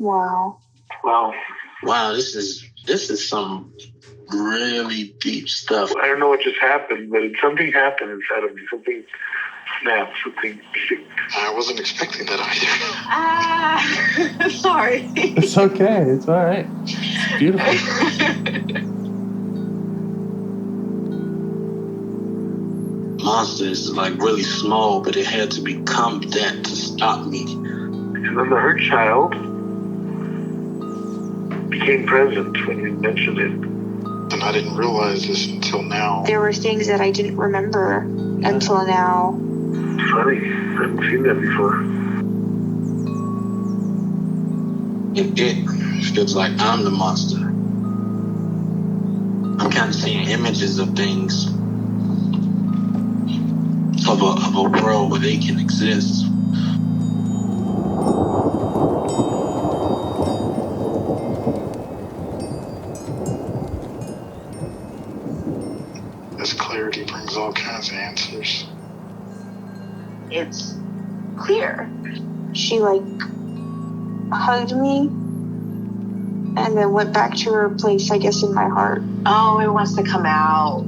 Wow. Wow, this is some really deep stuff. I don't know what just happened, but something happened inside of me. Something snapped, something clicked. I wasn't expecting that either. Sorry. It's okay. It's all right. It's beautiful. Monster is like really small, but it had to become that to stop me. And then the hurt child became present when you mentioned it. And I didn't realize this until now. There were things that I didn't remember until now. Funny, I haven't seen that before. It feels like I'm the monster. I'm kind of seeing images of things, of a world where they can exist. This clarity brings all kinds of answers. It's clear. She hugged me and then went back to her place, I guess, in my heart. Oh, it wants to come out.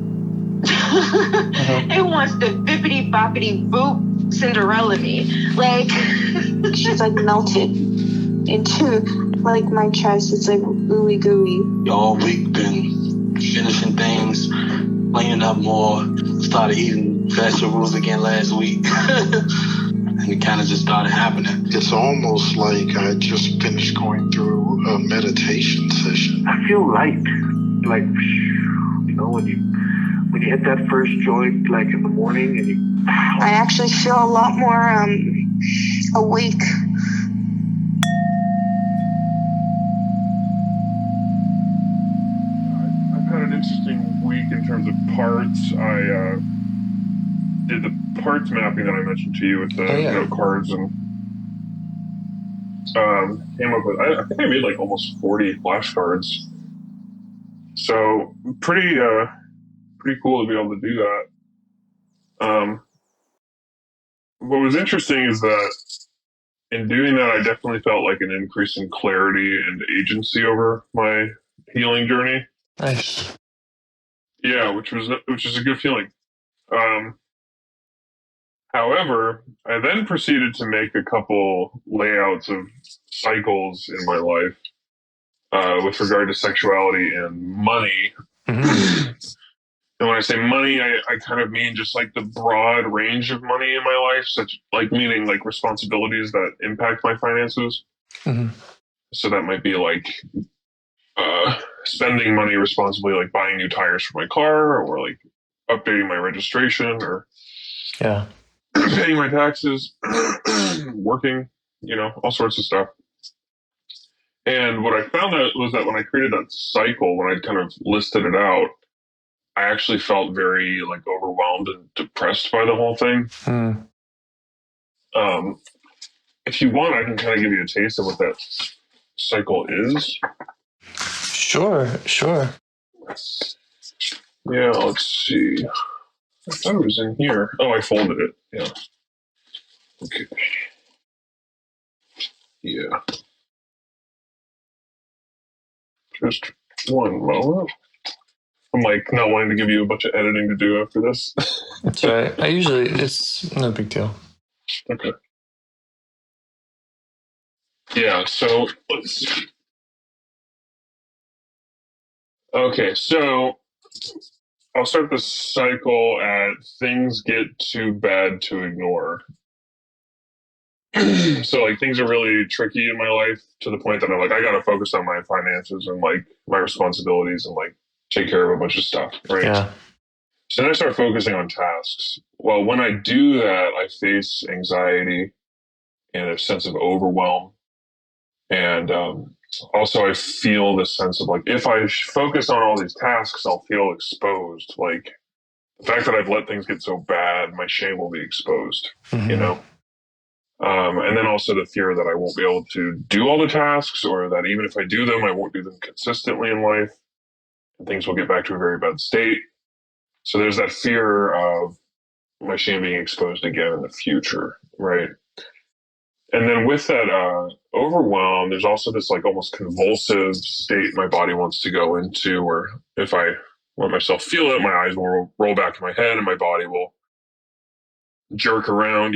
It wants to bippity boppity boop Cinderella me. She's melted into my chest. It's ooey gooey. All week been finishing things, cleaning up more, started eating vegetables again last week. And it kind of just started happening. It's almost like I just finished going through a meditation session. I feel light. When you hit that first joint, in the morning, and you... I actually feel a lot more awake. I've had an interesting week in terms of parts. I did the parts mapping that I mentioned to you with the note cards, and came up with, I think I made almost 40 flashcards. So pretty cool to be able to do that. What was interesting is that in doing that, I definitely felt an increase in clarity and agency over my healing journey. Nice. Yeah, which is a good feeling. However, I then proceeded to make a couple layouts of cycles in my life with regard to sexuality and money. Mm-hmm. And when I say money, I kind of mean just the broad range of money in my life, meaning responsibilities that impact my finances. Mm-hmm. So that might be spending money responsibly, buying new tires for my car, or updating my registration, or paying my taxes, working, all sorts of stuff. And what I found out was that when I created that cycle, when I kind of listed it out, I actually felt very overwhelmed and depressed by the whole thing. If you want, I can kind of give you a taste of what that cycle is. Sure. Yeah, let's see. I thought it was in here. Oh, I folded it. Yeah. Okay. Yeah. Just one moment. I'm not wanting to give you a bunch of editing to do after this. That's right. It's no big deal. Okay. Yeah, so let's see. Okay, so I'll start the cycle at things get too bad to ignore. So things are really tricky in my life to the point that I'm I gotta focus on my finances and my responsibilities and take care of a bunch of stuff, right? Yeah. So then I start focusing on tasks. Well, when I do that, I face anxiety and a sense of overwhelm. And also I feel this sense of if I focus on all these tasks, I'll feel exposed. The fact that I've let things get so bad, my shame will be exposed, mm-hmm. And then also the fear that I won't be able to do all the tasks, or that even if I do them, I won't do them consistently in life, and things will get back to a very bad state. So there's that fear of my shame being exposed again in the future, right? And then with that overwhelm, there's also this like almost convulsive state my body wants to go into, where if I let myself feel it, my eyes will roll back in my head and my body will jerk around,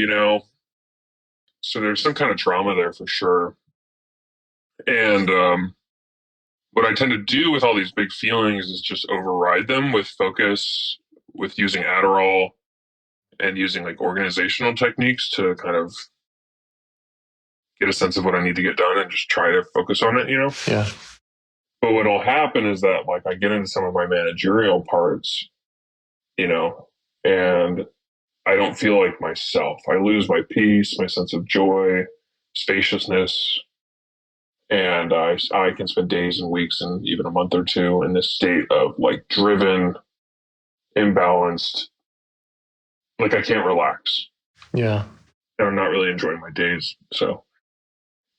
So there's some kind of trauma there for sure. And what I tend to do with all these big feelings is just override them with focus, with using Adderall and using like organizational techniques to kind of get a sense of what I need to get done and just try to focus on it, Yeah. But what'll happen is that like I get into some of my managerial parts, and I don't feel like myself. I lose my peace, my sense of joy, spaciousness, and I can spend days and weeks and even a month or two in this state of like driven, imbalanced, like I can't relax. Yeah. And I'm not really enjoying my days. So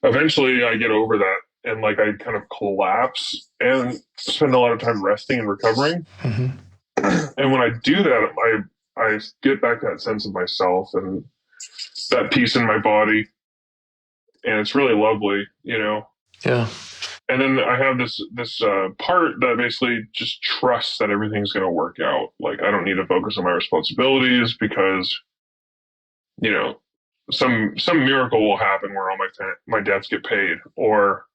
eventually I get over that and like I kind of collapse and spend a lot of time resting and recovering. Mm-hmm. And when I do that, I get back that sense of myself and that peace in my body. And it's really lovely, Yeah. And then I have this part that basically just trusts that everything's going to work out. Like I don't need to focus on my responsibilities because, some miracle will happen where all my debts get paid, or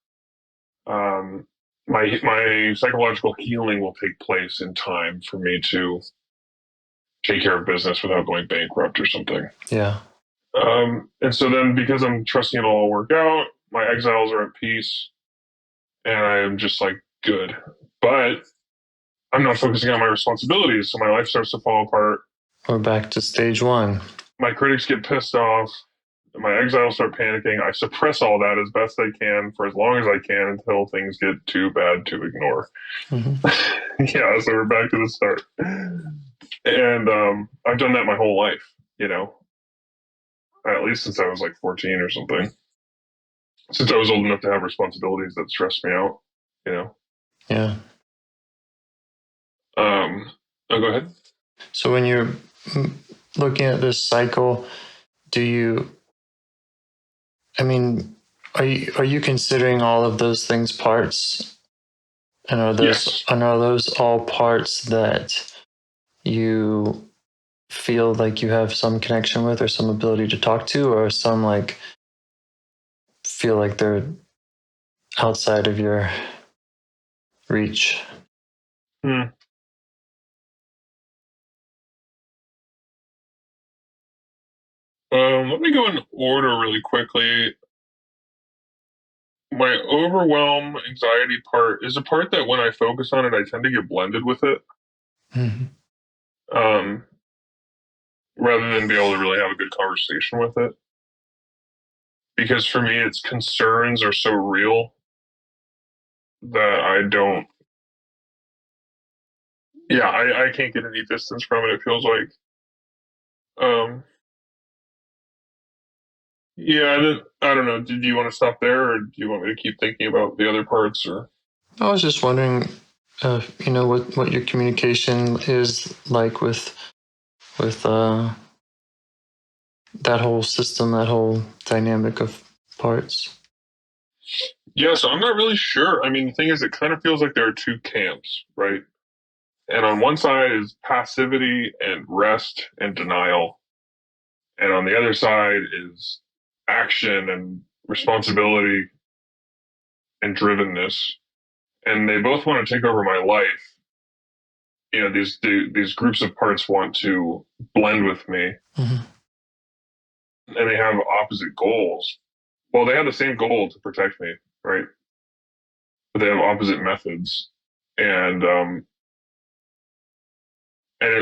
my psychological healing will take place in time for me to take care of business without going bankrupt or something. Yeah. And so then because I'm trusting it'll all work out, my exiles are at peace and I am just like good. But I'm not focusing on my responsibilities, so my life starts to fall apart. We're back to stage one. My critics get pissed off. My exiles start panicking. I suppress all that as best I can for as long as I can until things get too bad to ignore. Mm-hmm. Yeah, so we're back to the start. And I've done that my whole life, at least since I was like 14 or something. Since I was old enough to have responsibilities that stressed me out, Yeah. Oh, go ahead. So when you're looking at this cycle, are you considering all of those things parts? And are those all parts that you feel like you have some connection with or some ability to talk to, or some like feel like they're outside of your reach? Let me go in order really quickly. My overwhelm anxiety part is a part that when I focus on it, I tend to get blended with it. Mm-hmm. Rather than be able to really have a good conversation with it. Because for me, its concerns are so real that I can't get any distance from it, it feels like. I don't know. Did you want to stop there, or do you want me to keep thinking about the other parts? Or I was just wondering, what your communication is like with that whole system, that whole dynamic of parts. Yeah, so I'm not really sure. I mean, the thing is, it kind of feels like there are two camps, right? And on one side is passivity and rest and denial. And on the other side is action and responsibility and drivenness. And they both want to take over my life. These groups of parts want to blend with me. Mm-hmm. And they have opposite goals. Well, they have the same goal to protect me, right? But they have opposite methods. And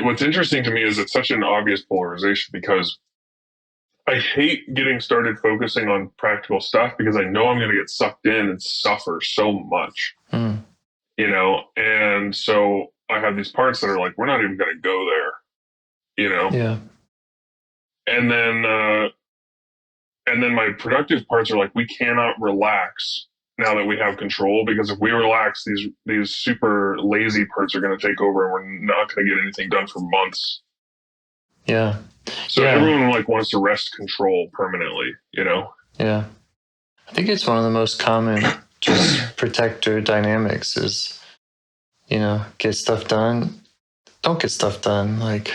what's interesting to me is it's such an obvious polarization because I hate getting started focusing on practical stuff because I know I'm going to get sucked in and suffer so much, and so I have these parts that are like, we're not even going to go there, Yeah. And then my productive parts are like, we cannot relax now that we have control, because if we relax, these super lazy parts are going to take over and we're not going to get anything done for months. Yeah. So everyone like wants to wrest control permanently, Yeah. I think it's one of the most common just protector dynamics is, get stuff done, don't get stuff done. Like,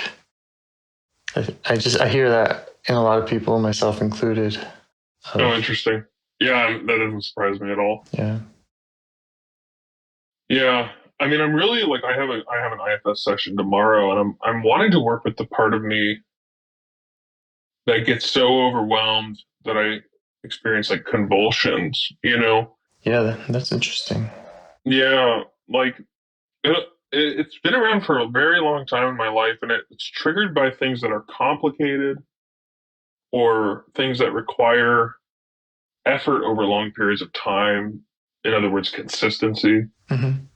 I hear that in a lot of people, myself included. Oh, interesting. Yeah, that doesn't surprise me at all. Yeah. Yeah. I mean, I'm really like I have an IFS session tomorrow, and I'm wanting to work with the part of me that gets so overwhelmed that I experience like convulsions, Yeah, that's interesting. Yeah, like it's been around for a very long time in my life, and it's triggered by things that are complicated or things that require effort over long periods of time. In other words, consistency. Mm-hmm.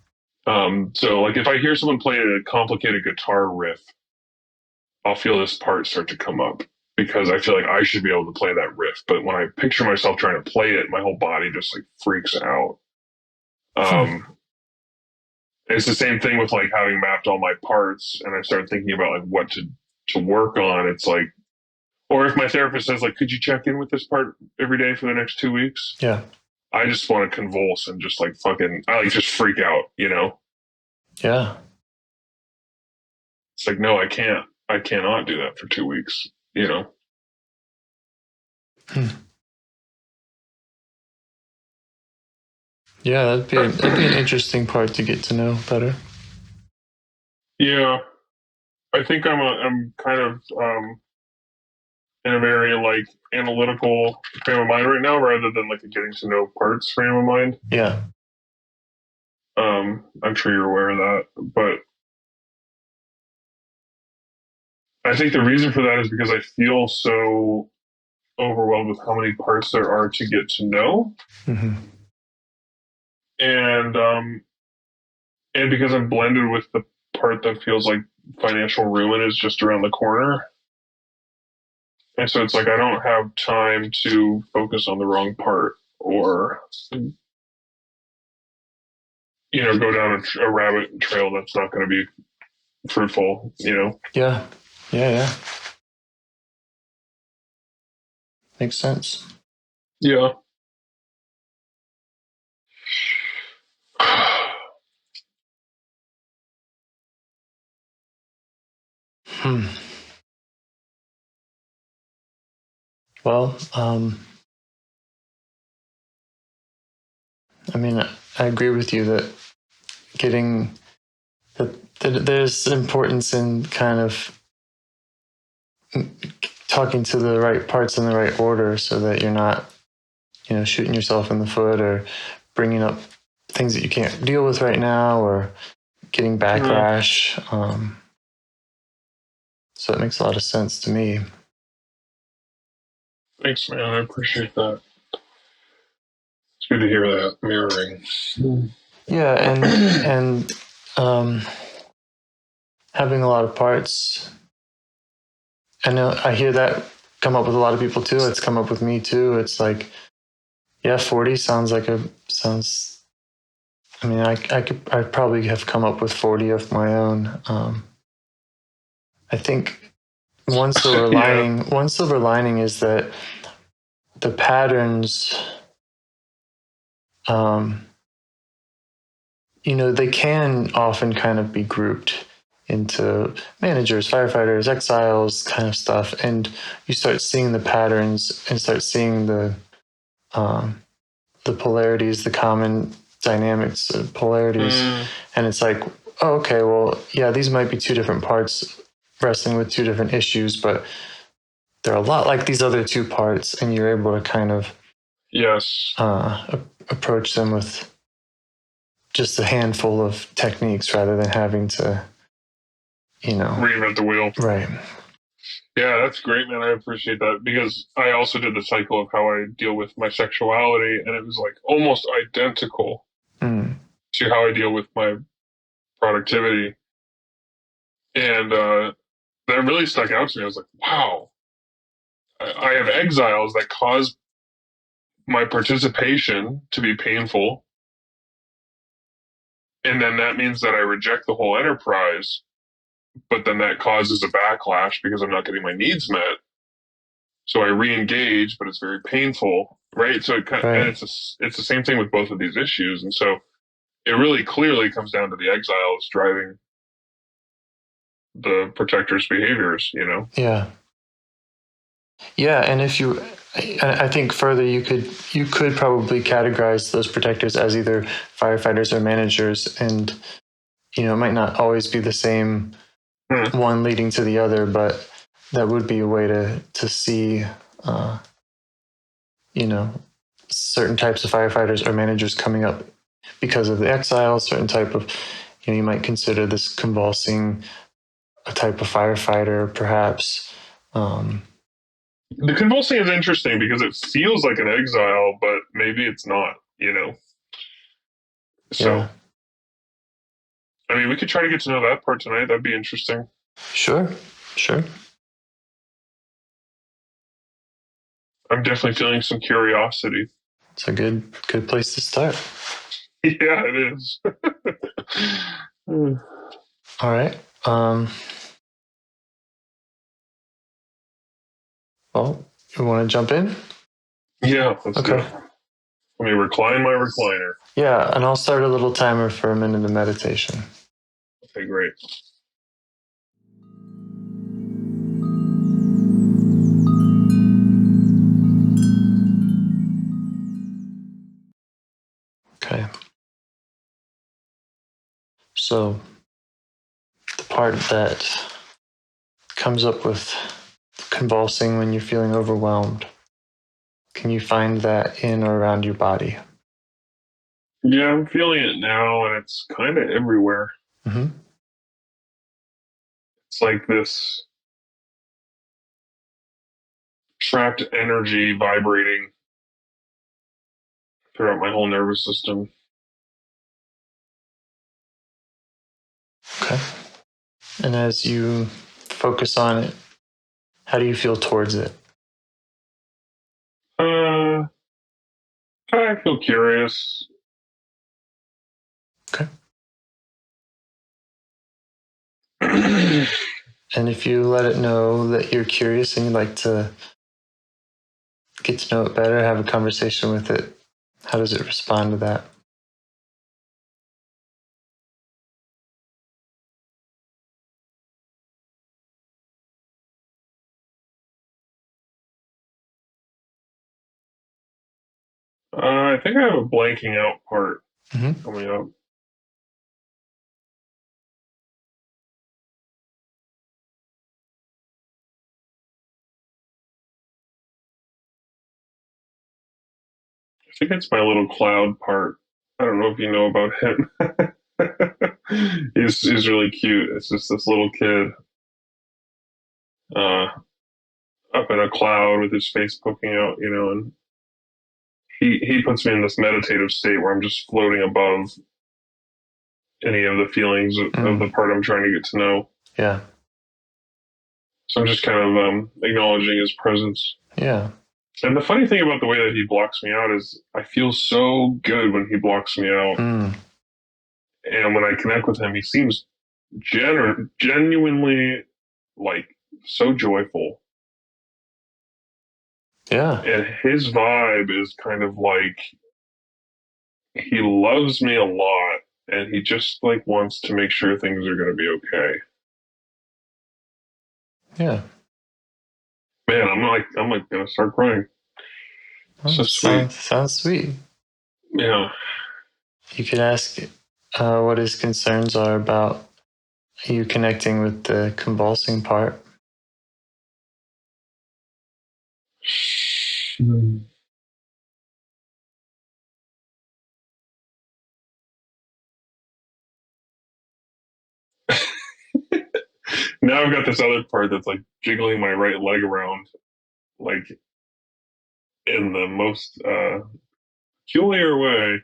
So like if I hear someone play a complicated guitar riff, I'll feel this part start to come up because I feel like I should be able to play that riff. But when I picture myself trying to play it, my whole body just like freaks out. It's the same thing with like having mapped all my parts and I start thinking about like what to work on. It's like, or if my therapist says like, could you check in with this part every day for the next 2 weeks? Yeah. I just want to convulse and just like I like just freak out, Yeah. It's like, no, I can't. I cannot do that for 2 weeks, Hmm. Yeah, that'd be an interesting part to get to know better. Yeah. I think I'm kind of in a very like analytical frame of mind right now rather than like a getting to know parts frame of mind. Yeah. I'm sure you're aware of that, but I think the reason for that is because I feel so overwhelmed with how many parts there are to get to know. Mm-hmm. And because I'm blended with the part that feels like financial ruin is just around the corner. And so it's like I don't have time to focus on the wrong part or go down a rabbit trail that's not going to be fruitful. Yeah. Yeah. Makes sense. Yeah. Hmm. Well, I mean, I agree with you that getting that there's importance in kind of talking to the right parts in the right order so that you're not, shooting yourself in the foot or bringing up things that you can't deal with right now or getting backlash. So it makes a lot of sense to me. Thanks, man. I appreciate that. It's good to hear that mirroring. Yeah, and having a lot of parts. I know I hear that come up with a lot of people too. It's come up with me too. It's like, yeah, 40 sounds. I mean, I probably have come up with 40 of my own. I think one silver lining is that the patterns, um, they can often kind of be grouped into managers, firefighters, exiles, kind of stuff, and you start seeing the patterns and start seeing the polarities, the common dynamics of polarities, and it's like, oh, okay, well, yeah, these might be two different parts wrestling with two different issues, but they're a lot like these other two parts, and you're able to kind of approach them with just a handful of techniques rather than having to, reinvent the wheel. Right. Yeah, that's great, man. I appreciate that because I also did the cycle of how I deal with my sexuality, and it was like almost identical to how I deal with my productivity. And that really stuck out to me. I was like, wow, I have exiles that cause my participation to be painful. And then that means that I reject the whole enterprise, but then that causes a backlash because I'm not getting my needs met. So I re-engage, but it's very painful, right? So and Right. it's the same thing with both of these issues. And so it really clearly comes down to the exiles driving the protector's behaviors, Yeah. Yeah, and if you, I think further, you could probably categorize those protectors as either firefighters or managers, and it might not always be the same one leading to the other, but that would be a way to see, uh, you know, certain types of firefighters or managers coming up because of the exile. Certain type of, you might consider this convulsing a type of firefighter, perhaps. The convulsing is interesting because it feels like an exile, but maybe it's not. So, Yeah, I mean, we could try to get to know that part tonight. That'd be interesting. sure, sure. I'm definitely feeling some curiosity. It's a good place to start. Yeah, it is. All right. Well, you want to jump in? Yeah, let's do it. Let me recline my recliner. Yeah, and I'll start a little timer for a minute of meditation. Okay, great. Okay. So the part that comes up with convulsing when you're feeling overwhelmed, can you find that in or around your body? Yeah, I'm feeling it now, and it's kind of everywhere. Mm-hmm. It's like this trapped energy vibrating throughout my whole nervous system. Okay. And as you focus on it, how do you feel towards it? I feel curious. Okay. And if you let it know that you're curious and you'd like to get to know it better, have a conversation with it, how does it respond to that? I think I have a blanking out part Mm-hmm. coming up. I think it's my little cloud part. I don't know if you know about him. He's really cute. It's just this little kid uh, up in a cloud with his face poking out, and he puts me in this meditative state where I'm just floating above any of the feelings of the part I'm trying to get to know. Yeah. So I'm just kind of acknowledging his presence. Yeah. And the funny thing about the way that he blocks me out is I feel so good when he blocks me out. And when I connect with him, he seems genuinely like so joyful. Yeah. And his vibe is kind of like he loves me a lot and he just like wants to make sure things are going to be okay. Yeah. Man, I'm like going to start crying. Oh, So sweet. sounds sweet. Yeah. You could ask what his concerns are about you connecting with the convulsing part. Now I've got this other part that's like jiggling my right leg around, like in the most peculiar way,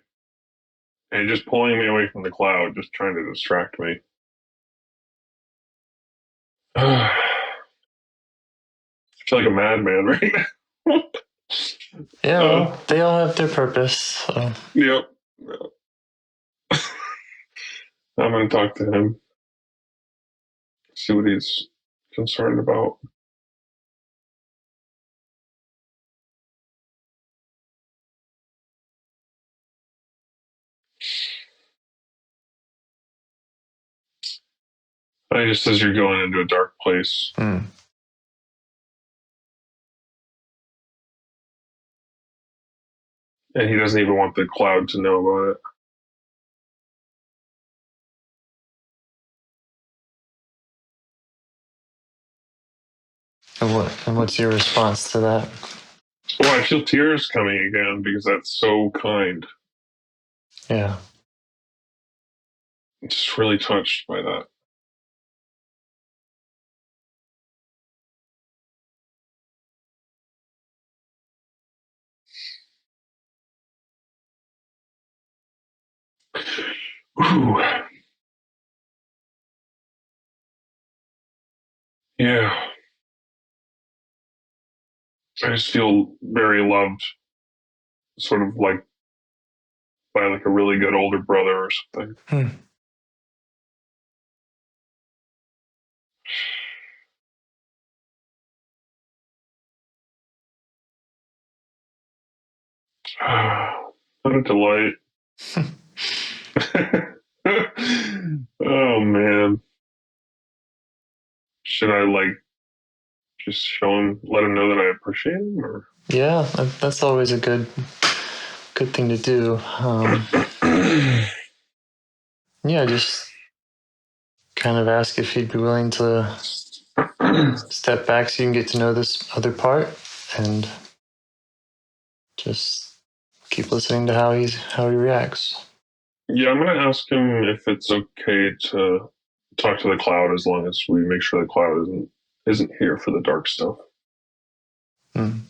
and just pulling me away from the cloud, just trying to distract me. I feel like a madman right now. Yeah, well, they all have their purpose. So. Yep. I'm going to talk to him, see what he's concerned about. He just says you're going into a dark place. Mm. And he doesn't even want the cloud to know about it. And what's your response to that? Well, I feel tears coming again because that's so kind. Yeah. I'm just really touched by that. Whew. Yeah. I just feel very loved, sort of like by like a really good older brother or something. Hmm. What a delight. Oh man. Should I like just show him, let him know that I appreciate him, or? Yeah, that's always a good thing to do. Yeah, just kind of ask if he'd be willing to step back so you can get to know this other part, and just keep listening to how he reacts. Yeah, I'm gonna ask him if it's okay to talk to the cloud as long as we make sure the cloud isn't here for the dark stuff. Mm.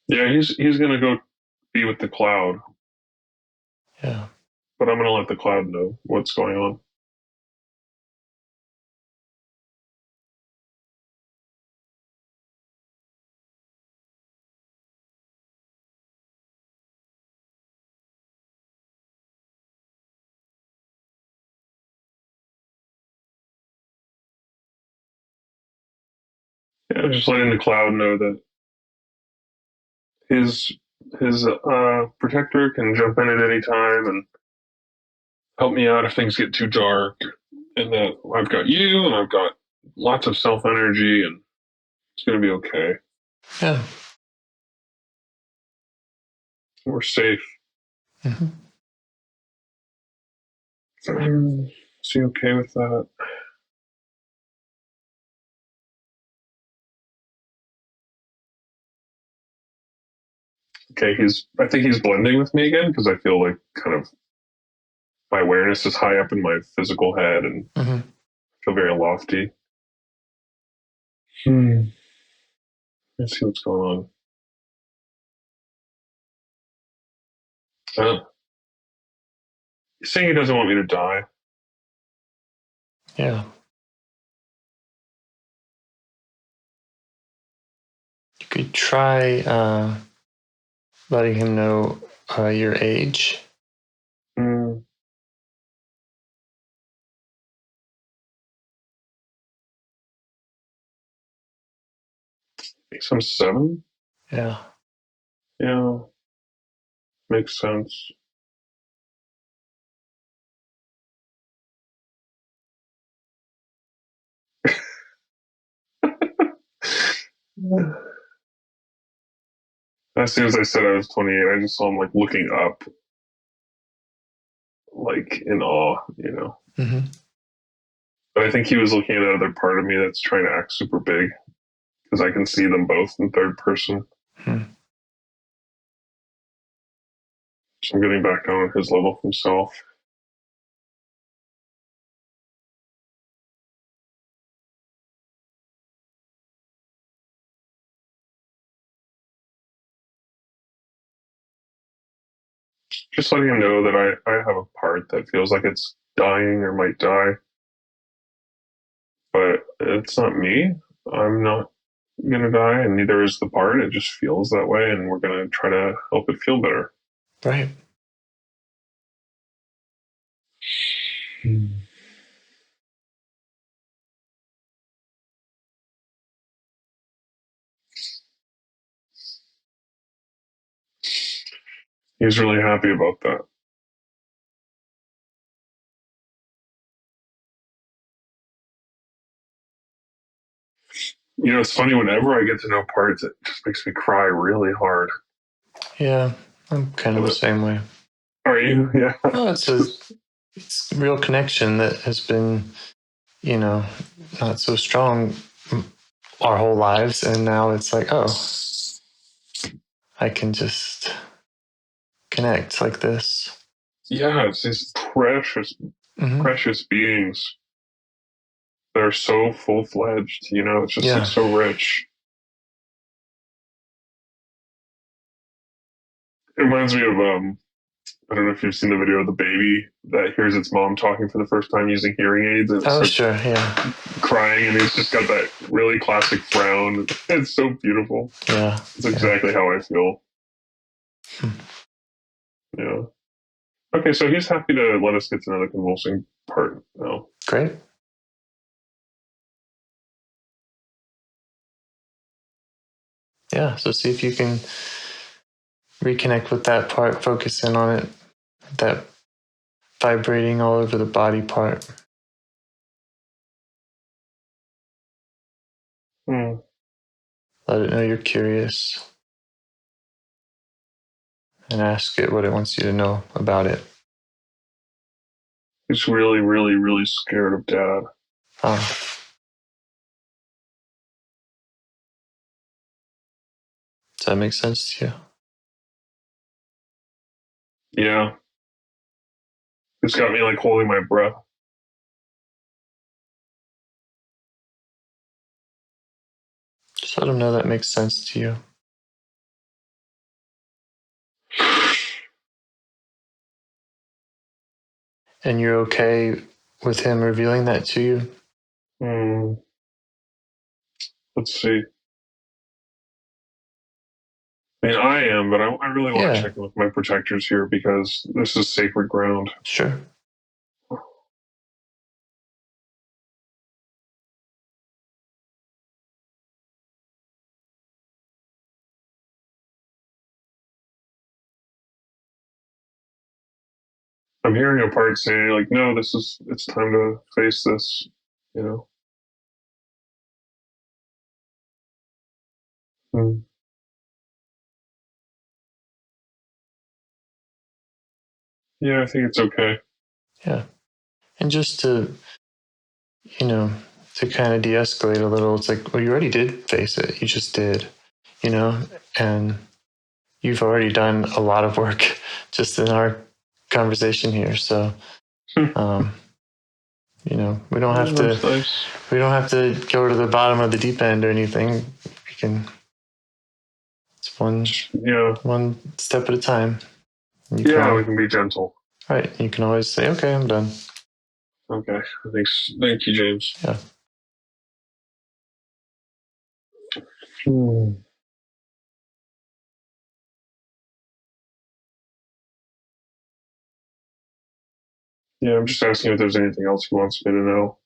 Yeah, he's gonna go be with the cloud, Yeah. but I'm gonna let the cloud know what's going on. Yeah, just letting the cloud know that his protector can jump in at any time and help me out if things get too dark, and that I've got you and I've got lots of self energy and it's gonna be okay. Yeah. We're safe. Mm-hmm. Is he okay with that? Okay, I think he's blending with me again because I feel like kind of my awareness is high up in my physical head and Mm-hmm. feel very lofty. Let's see what's going on. He's saying he doesn't want me to die. Yeah. You could try letting him know your age. Mm, I think I'm 7. Yeah. Yeah, makes sense. As soon as I said I was 28, I just saw him like looking up, like in awe, you know. Mm-hmm. But I think he was looking at another part of me that's trying to act super big because I can see them both in third person. Hmm. So I'm getting back down on his level himself. Just letting him know that I have a part that feels like it's dying or might die, but it's not me. I'm not gonna die, and neither is the part. It just feels that way, and we're gonna try to help it feel better. Right. He's really happy about that. You know, it's funny, whenever I get to know parts, it just makes me cry really hard. Yeah, I'm kind of the same way. Are you? Yeah. Oh, it's a real connection that has been, not so strong our whole lives. And now it's like, oh, I can just connect like this. Yeah, it's these precious, precious beings. They're so full-fledged, it's just like so rich. It reminds me of, I don't know if you've seen the video of the baby that hears its mom talking for the first time using hearing aids. And it's sure, yeah. Crying, and it's just got that really classic frown. It's so beautiful. Yeah. It's exactly how I feel. Yeah. Okay, so he's happy to let us get to know the convulsing part now. Great. Yeah, so see if you can reconnect with that part, focus in on it, that vibrating all over the body part. Let it know you're curious and ask it what it wants you to know about it. He's really, really, really scared of Dad. Does that make sense to you? Yeah. It's got me like holding my breath. Just let him know that makes sense to you. And you're okay with him revealing that to you? Let's see. I mean, I am, but I really want to check in with my protectors here because this is sacred ground. Sure. I'm hearing a part say, like, no, it's time to face this, Yeah, I think it's okay. Yeah. And just to kind of de-escalate a little, it's like, well, you already did face it. You just did, and you've already done a lot of work just in our conversation here. So, we don't have we don't have to go to the bottom of the deep end or anything. It's one step at a time. We can be gentle. Right. You can always say, okay, I'm done. Okay. Thanks. Thank you, James. Yeah. Yeah, I'm just asking if there's anything else he wants me to know.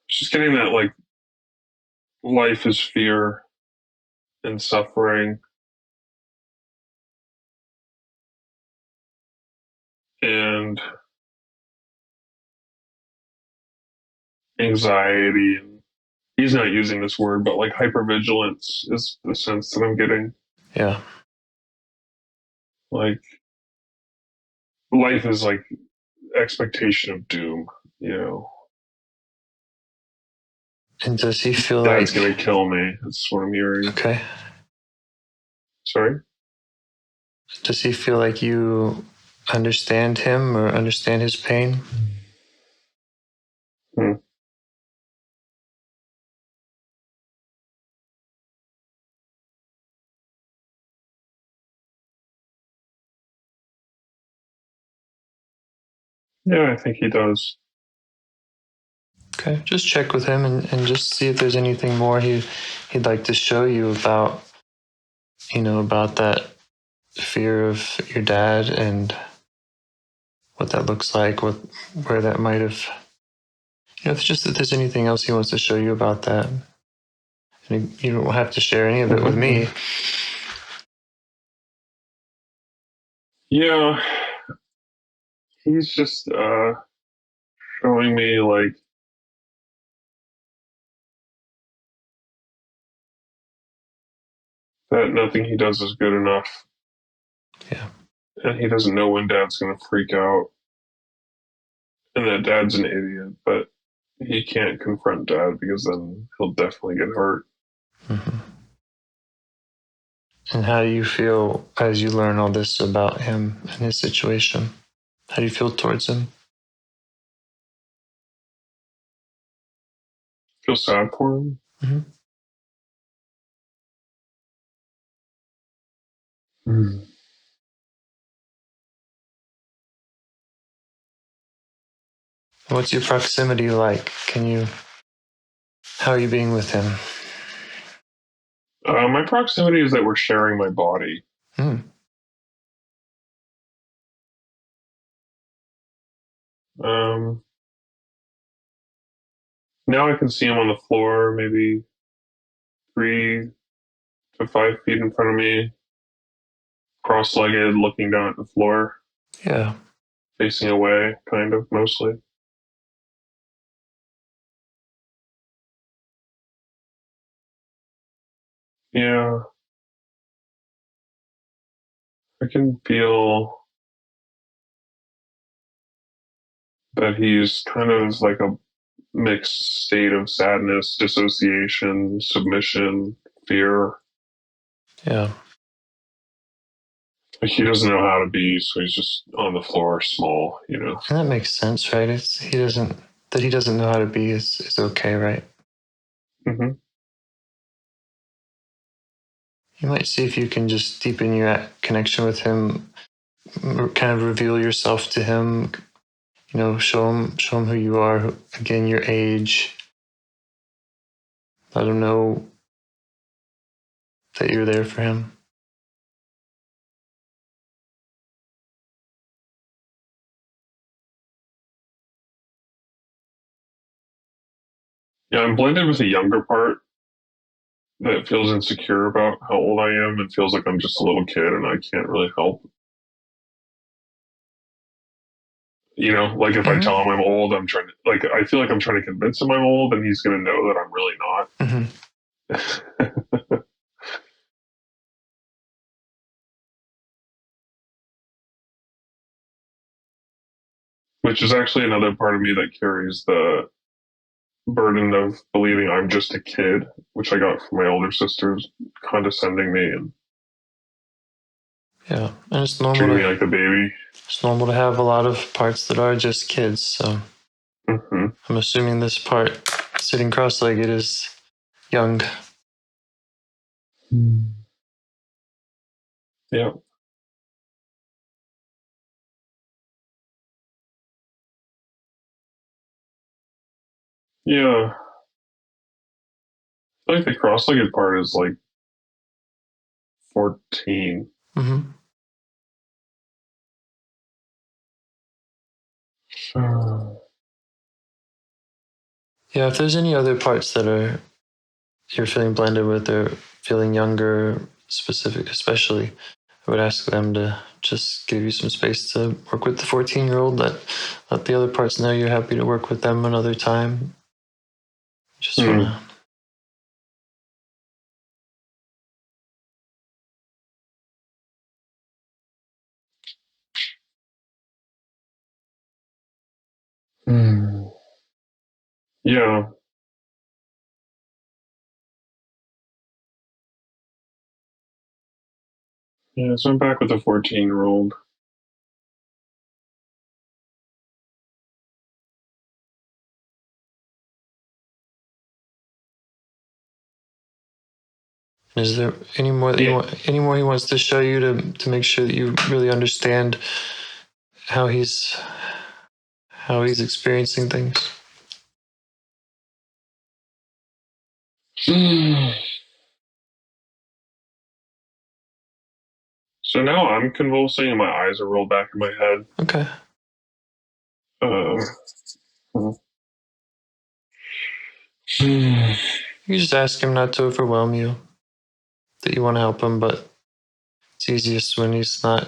Just getting that, like, life is fear and suffering. And anxiety. He's not using this word, but like hypervigilance is the sense that I'm getting. Yeah. Like, life is like expectation of doom, And does he feel Dad's gonna kill me? That's what I'm hearing. Okay. Sorry? Does he feel like you understand him or understand his pain? Yeah, I think he does. Okay, just check with him and just see if there's anything more he'd like to show you about, about that fear of your dad and what that looks like, where that might have, if there's anything else he wants to show you about that. And you don't have to share any of it with me. Yeah, he's just showing me like that nothing he does is good enough. Yeah. And he doesn't know when Dad's going to freak out. And that Dad's an idiot, but he can't confront Dad because then he'll definitely get hurt. Mm-hmm. And how do you feel as you learn all this about him and his situation? How do you feel towards him? Feel sad for him. Mm-hmm. Mm. What's your proximity like? How are you being with him? My proximity is that we're sharing my body. Hmm. Now I can see him on the floor, maybe 3 to 5 feet in front of me, cross-legged, looking down at the floor, Yeah. facing away, kind of, mostly. Yeah, I can feel that he's kind of like a mixed state of sadness, dissociation, submission, fear. Yeah. Like he doesn't know how to be, so he's just on the floor, small, you know. And that makes sense, right? He doesn't know how to be is okay, right? Mm-hmm. You might see if you can just deepen your connection with him, kind of reveal yourself to him, show him who you are, again, your age. Let him know that you're there for him. Yeah, I'm blended with a younger part that feels insecure about how old I am and feels like I'm just a little kid and I can't really help. You know, like if I Mm-hmm. tell him I'm old, I'm trying to, like, I feel like I'm trying to convince him I'm old and he's going to know that I'm really Mm-hmm. not. Which is actually another part of me that carries the burden of believing I'm just a kid, which I got from my older sisters condescending me and Yeah, and it's treating me like a baby. It's normal to have a lot of parts that are just kids. So Mm-hmm. I'm assuming this part, sitting cross-legged, is young. Yeah. Yeah. I think the cross-legged part is like 14. Mm-hmm. Yeah, if there's any other parts that you're feeling blended with or feeling younger, specific, especially, I would ask them to just give you some space to work with the 14-year-old. Let the other parts know you're happy to work with them another time. Just want to. Yeah. Yeah, so I'm back with a 14-year-old. Is there any more that any more he wants to show you to make sure that you really understand how he's experiencing things? So now I'm convulsing and my eyes are rolled back in my head. Okay. Uh, You just ask him not to overwhelm you, that you want to help him, but it's easiest when he's not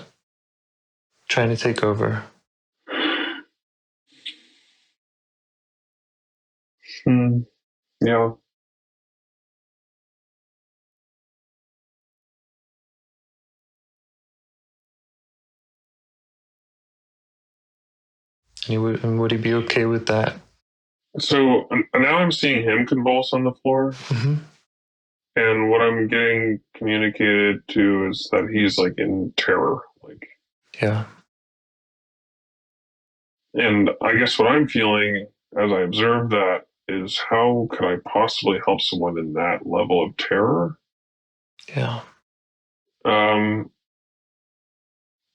trying to take over. Yeah. And would he be okay with that? So now I'm seeing him convulse on the floor, Mm-hmm. and what I'm getting communicated to is that he's like in terror. Like, Yeah. and I guess what I'm feeling as I observe that is how could I possibly help someone in that level of terror? Yeah. Um,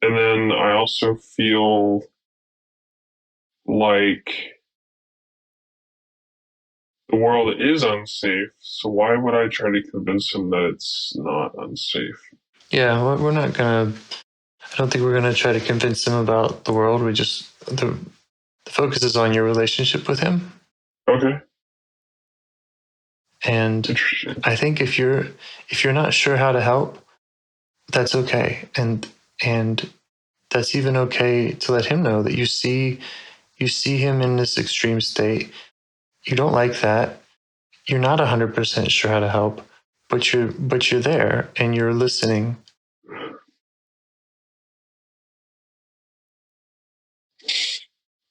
and then I also feel like the world is unsafe. So why would I try to convince him that it's not unsafe? Yeah, we're not gonna. I don't think we're gonna try to convince him about the world. We just the focus is on your relationship with him. Okay. And Interesting. I think if you're not sure how to help, that's okay, and that's even okay to let him know that you see him in this extreme state. You don't like that. You're not 100% sure how to help, but you're there and you're listening.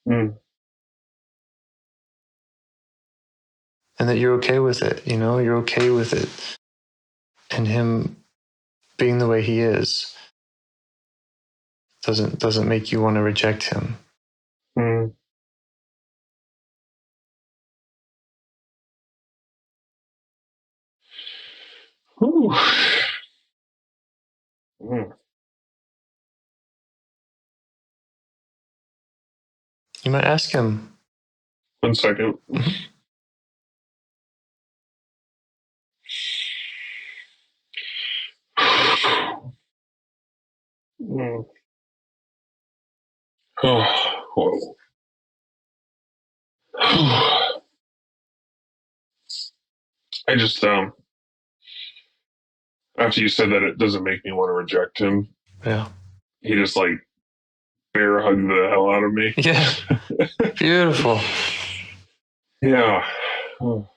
Mm. And that you're okay with it. You're okay with it, and him being the way he is doesn't make you want to reject him. Mm. Whew. Mm. You might ask him. 1 second. Mhm. Mm. Oh, whoa. I just after you said that, it doesn't make me want to reject him. Yeah. He just like bear hugged the hell out of me. Yeah. Beautiful. Yeah. Oh.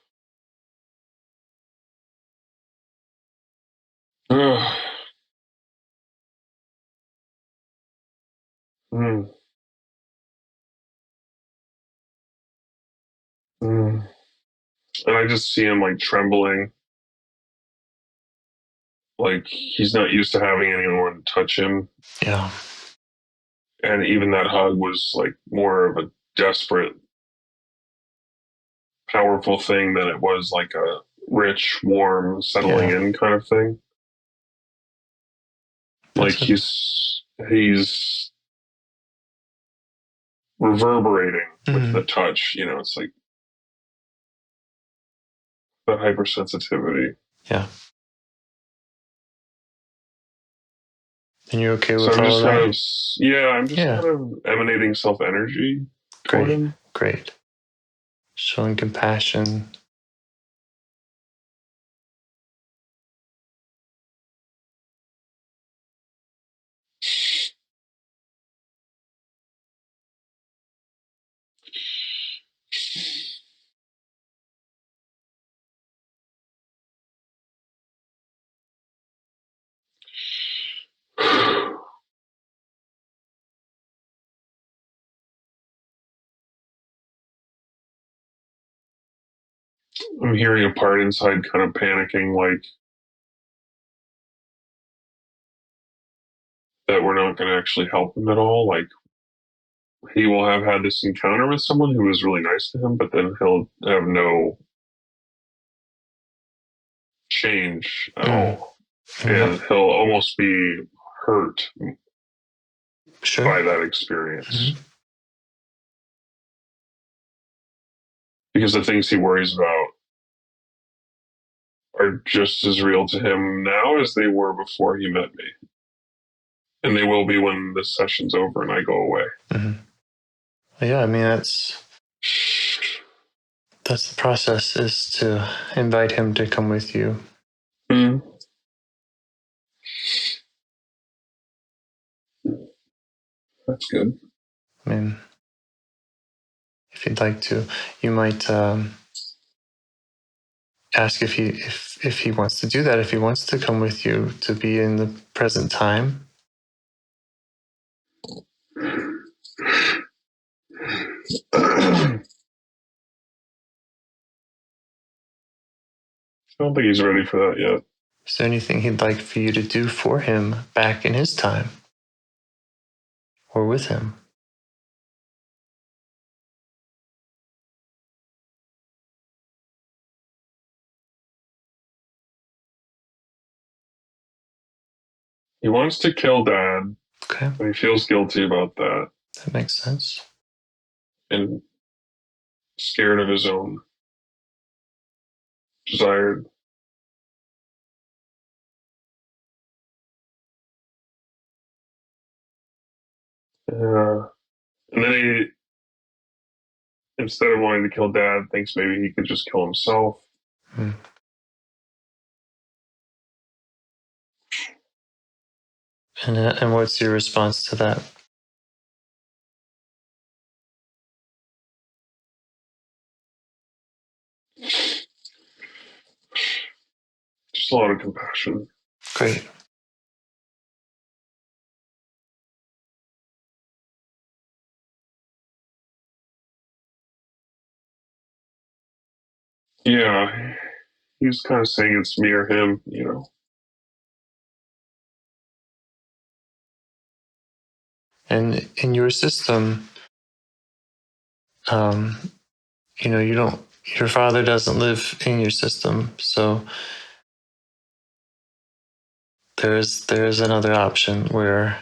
Mm. Mm. And I just see him like trembling, like he's not used to having anyone touch him. Yeah. And even that hug was like more of a desperate, powerful thing than it was like a rich, warm, settling Yeah. in kind of thing. Like That's it. he's reverberating with the Mhm. touch. It's like that hypersensitivity. Yeah. And you're okay So with I'm all just of kind that? of, yeah, I'm just Yeah. kind of emanating self energy toward Great. him. Great. Showing compassion. I'm hearing a part inside kind of panicking, like that we're not going to actually help him at all. Like he will have had this encounter with someone who was really nice to him, but then he'll have no change at Mm. all. And And he'll almost be hurt sure. by that experience Mhm. because the things he worries about are just as real to him now as they were before he met me. And they will be when the session's over and I go away. Mhm. Yeah, I mean That's the process, is to invite him to come with you. Mm. That's good. I mean, if you'd like to, you might ask if he wants to do that, if he wants to come with you to be in the present time. I don't think he's ready for that yet. Is there anything he'd like for you to do for him back in his time? Or with him? He wants to kill Dad, Okay, but he feels guilty about that that makes sense. and scared of his own desire. And then he, instead of wanting to kill Dad, thinks maybe he could just kill himself. Hmm. And what's your response to that? Just a lot of compassion. Great. Yeah, he's kind of saying it's me or him, you know. And in your system, you don't. Your father doesn't live in your system, so there's another option where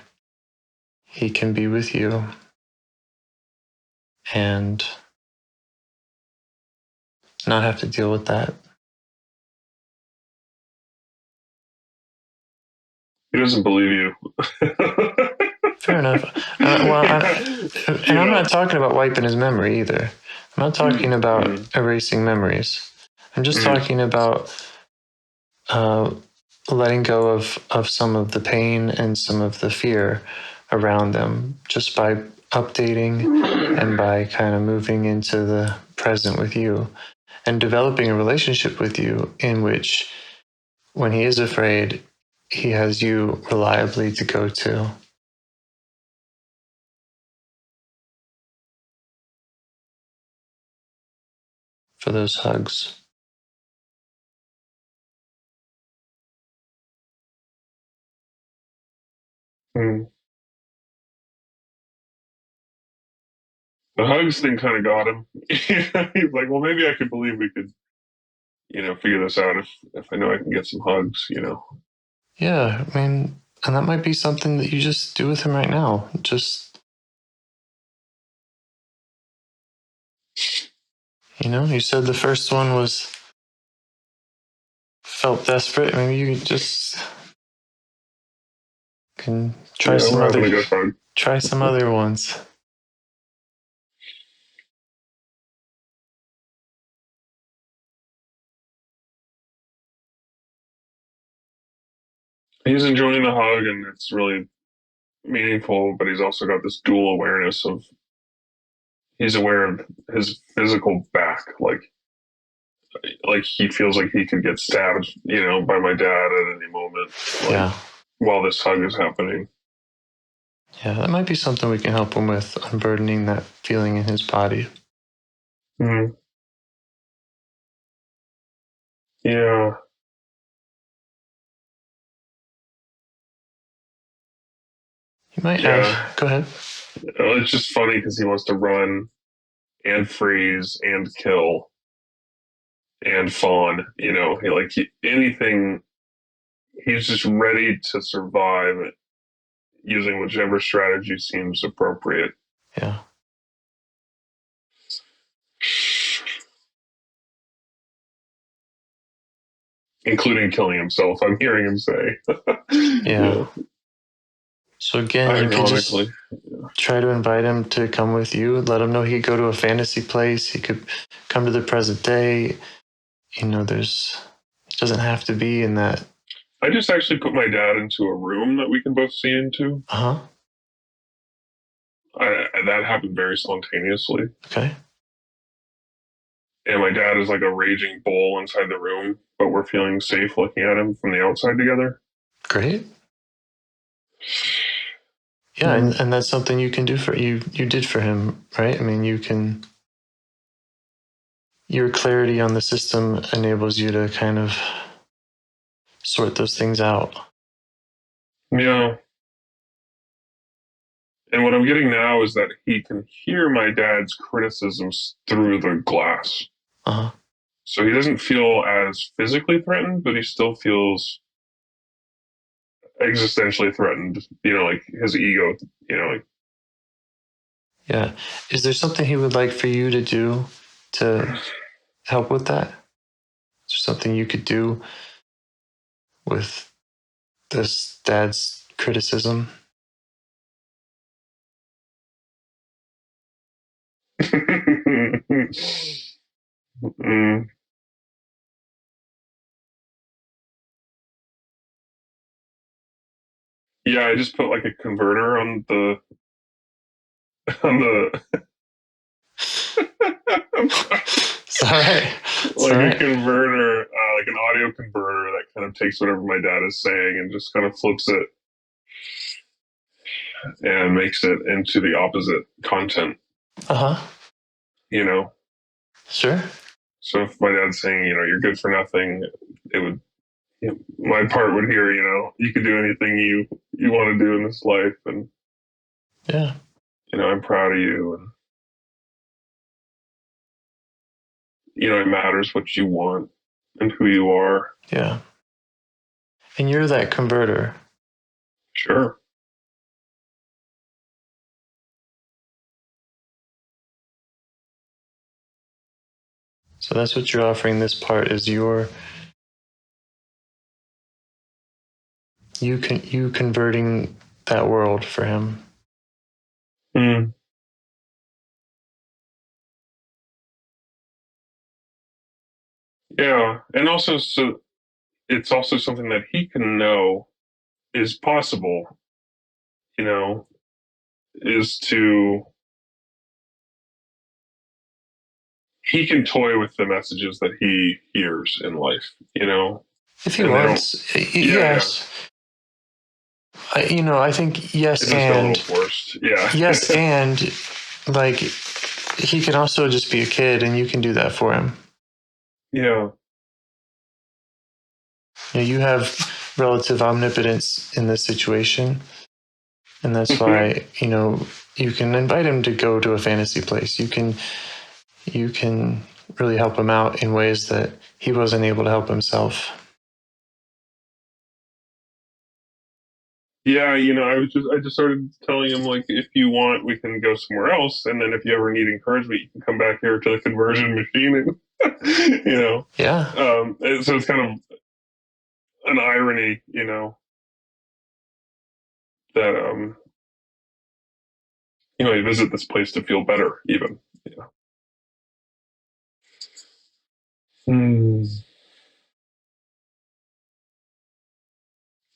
he can be with you and not have to deal with that. He doesn't believe you. Fair enough. I'm not talking about wiping his memory either. I'm not talking about erasing memories. I'm just talking about letting go of some of the pain and some of the fear around them just by updating and by kind of moving into the present with you and developing a relationship with you in which, when he is afraid, he has you reliably to go to. For those hugs. The hugs thing kind of got him. He's like, well, maybe I could believe we could, figure this out if I know I can get some hugs, Yeah, I mean, and that might be something that you just do with him right now. Just, you said the first one was felt desperate. Maybe you just can Yeah, we're having a good hug. try some other ones. He's enjoying the hug, and it's really meaningful. But he's also got this dual awareness of he's aware of his physical back, like he feels like he could get stabbed, by my dad at any moment, Yeah. while this hug is happening. Yeah, that might be something we can help him with, unburdening that feeling in his body. Mm-hmm. Yeah. You might have. Go ahead. It's just funny because he wants to run and freeze and kill and fawn. Anything. He's just ready to survive using whichever strategy seems appropriate. Yeah. Including killing himself, I'm hearing him say. Yeah. So again, you can just try to invite him to come with you. Let him know he could go to a fantasy place. He could come to the present day. You know, it doesn't have to be in that. I just actually put my dad into a room that we can both see into. Uh-huh. That happened very spontaneously. Okay. And my dad is like a raging bull inside the room, but we're feeling safe looking at him from the outside together. Great. Yeah, and that's something you can do for you did for him, right? I mean, your clarity on the system enables you to kind of sort those things out. Yeah. And what I'm getting now is that he can hear my dad's criticisms through the glass. Uh-huh. So he doesn't feel as physically threatened, but he still feels existentially threatened, like his ego, like. Yeah. Is there something he would like for you to do to help with that? Is there something you could do with this dad's criticism? Mm. Yeah, I just put like a converter on the It's all right. A converter, like an audio converter that kind of takes whatever my dad is saying and just kind of flips it and makes it into the opposite content. Uh-huh. Sure. So if my dad's saying, you're good for nothing, it would, my part would hear, you can do anything you want to do in this life, and yeah, I'm proud of you, and it matters what you want and who you are. Yeah. And you're that converter. Sure. So that's what you're offering this part is you converting that world for him. Mm. Yeah. And also, so it's also something that he can know is possible, is he can toy with the messages that he hears in life, If he wants, yes. I think yes, it's just a little forced. Yeah. Yes, and like he can also just be a kid, and you can do that for him. Yeah. You have relative omnipotence in this situation, and that's why you can invite him to go to a fantasy place. You can really help him out in ways that he wasn't able to help himself. Yeah, I just started telling him, like, if you want, we can go somewhere else, and then if you ever need encouragement, you can come back here to the conversion machine, and Yeah. And so it's kind of an irony, that you visit this place to feel better, even. Hmm.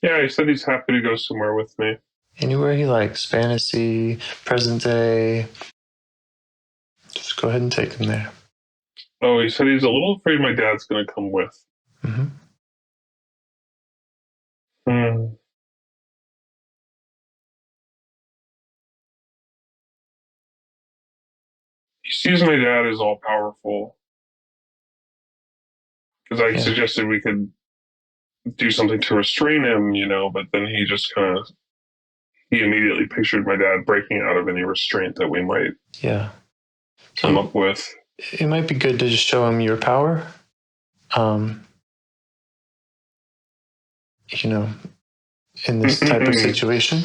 Yeah, he said he's happy to go somewhere with me. Anywhere he likes, fantasy, present day. Just go ahead and take him there. Oh, he said he's a little afraid my dad's going to come with. Mm-hmm. Hmm. He sees my dad as all powerful. Because I suggested we could do something to restrain him, but then he just he immediately pictured my dad breaking out of any restraint that we might come up with. It might be good to just show him your power. In this type of situation.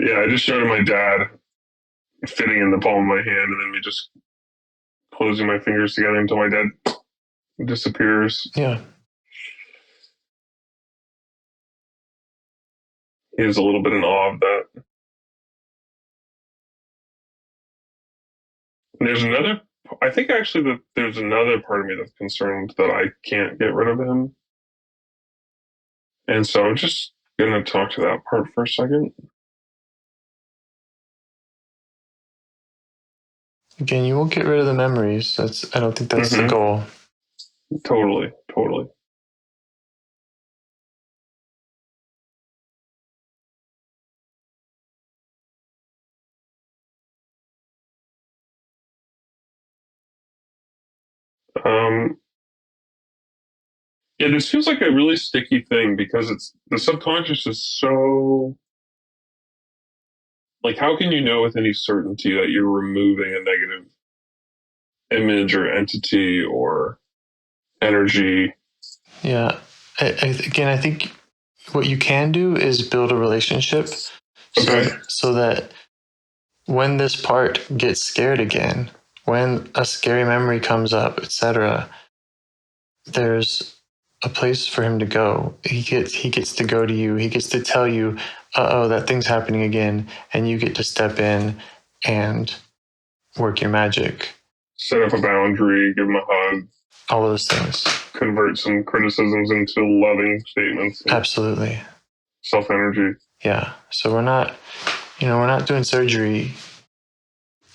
Yeah, I just showed him my dad fitting in the palm of my hand, and then me just closing my fingers together until my dad disappears. Yeah. he is a little bit in awe of that. And there's another, I think actually that there's another part of me that's concerned that I can't get rid of him. And so I'm just going to talk to that part for a second. Again, you won't get rid of the memories. I don't think that's the goal. Totally. Yeah, this feels like a really sticky thing because the subconscious is so, like, how can you know with any certainty that you're removing a negative image or entity or energy? Yeah. Again, I think what you can do is build a relationship so that when this part gets scared again, when a scary memory comes up, etc., there's a place for him to go. He gets to go to you. He gets to tell you, "Uh-oh, that thing's happening again," and you get to step in and work your magic. Set up a boundary, give him a hug. All those things. Convert some criticisms into loving statements. Absolutely. Self-energy. Yeah. So we're not doing surgery